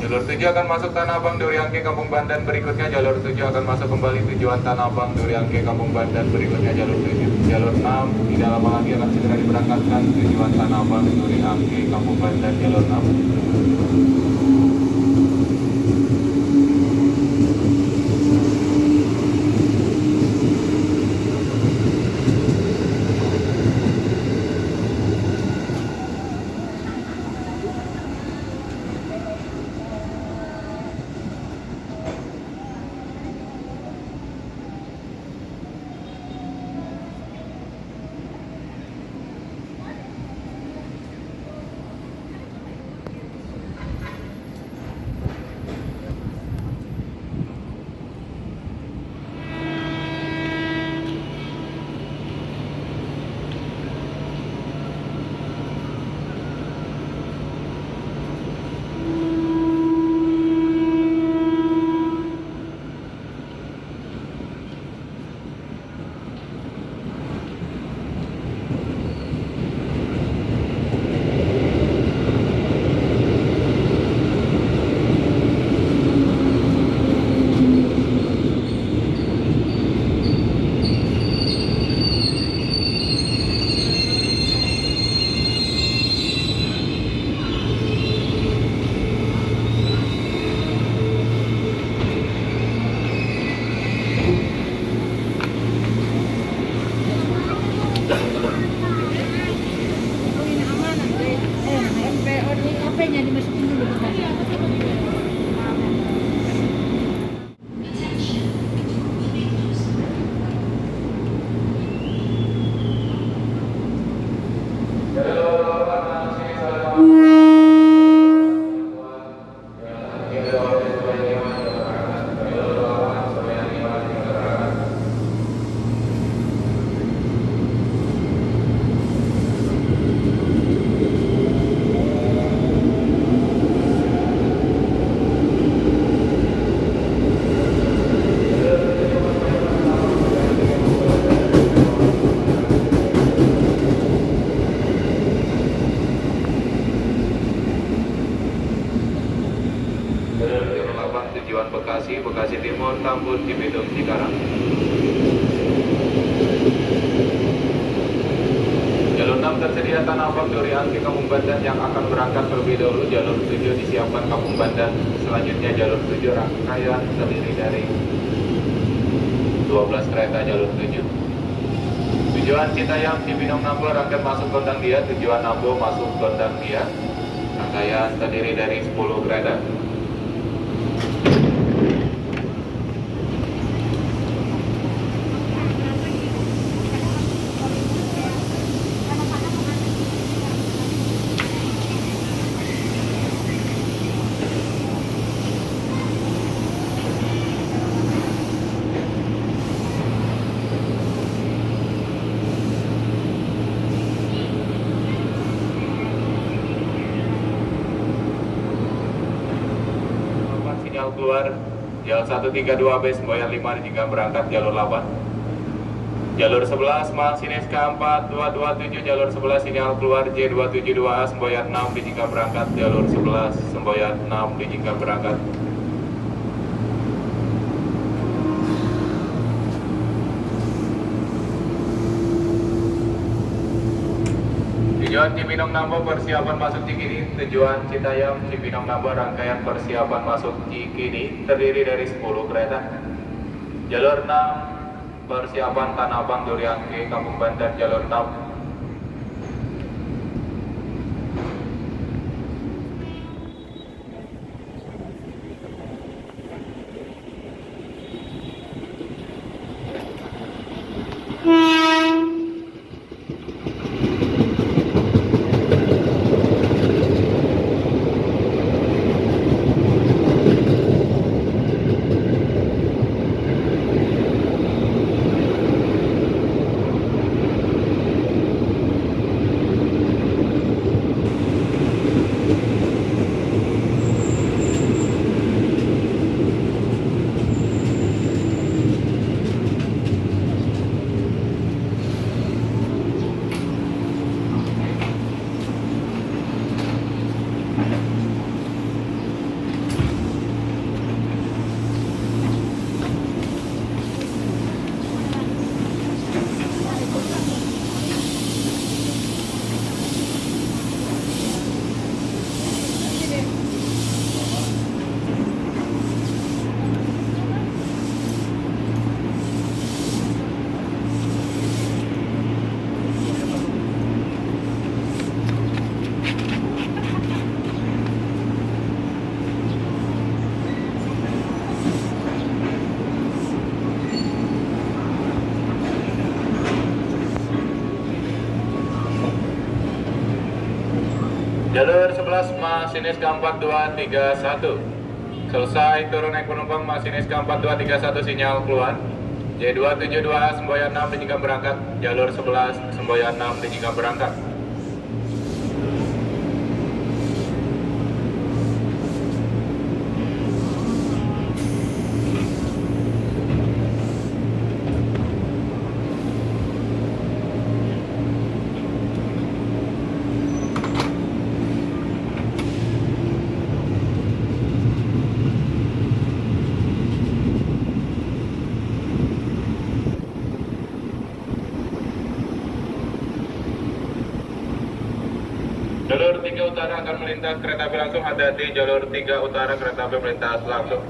Jalur 7 akan masuk Tanah Abang Duri Angke Kampung Bandan. Berikutnya jalur 7 akan masuk kembali tujuan Tanah Abang Duri Angke Kampung Bandan. Berikutnya jalur 7. Jalur 6 tidak lama lagi akan segera diberangkatkan tujuan Tanah Abang Duri Angke Kampung Bandan jalur 6. Tujuan Bekasi, Bekasi Timur, Tambun, Cibinong, Cikarang. Jalur 6 tersedia Tanah Abang Duri Angke Kampung Bandan yang akan berangkat terlebih dahulu. Jalur 7 disiapkan Kampung Bandan. Selanjutnya jalur 7 rangkaian terdiri dari 12 kereta jalur 7. Tujuan Citayam, Cibinong, Nambo akan masuk Gondang Dia. Tujuan Nambo masuk Gondang Dia. Rangkaian terdiri dari 10 kereta. Keluar jalur 132B Semboyan 5 jika berangkat jalur 8. Jalur 11 Masinis K4227 jalur 11 sinyal keluar J272A Semboyan 6 jika berangkat jalur 11 Semboyan 6 jika berangkat. Tujuan Cibinong Nambo persiapan masuk Cikini. Tujuan Citayam Cibinong Nambo rangkaian persiapan masuk Cikini terdiri dari 10 kereta. Jalur 6 persiapan Tanah Abang Duri Angke Kampung Bandan jalur 6. Jalur 11 masinis K4231. Selesai turun naik penumpang masinis K4231 sinyal keluar. J272A semboyan 6 diizinkan berangkat. Jalur 11 semboyan 6 diizinkan berangkat. Jalur 3 utara akan melintas kereta api langsung, hati-hati jalur 3 utara kereta api melintas langsung.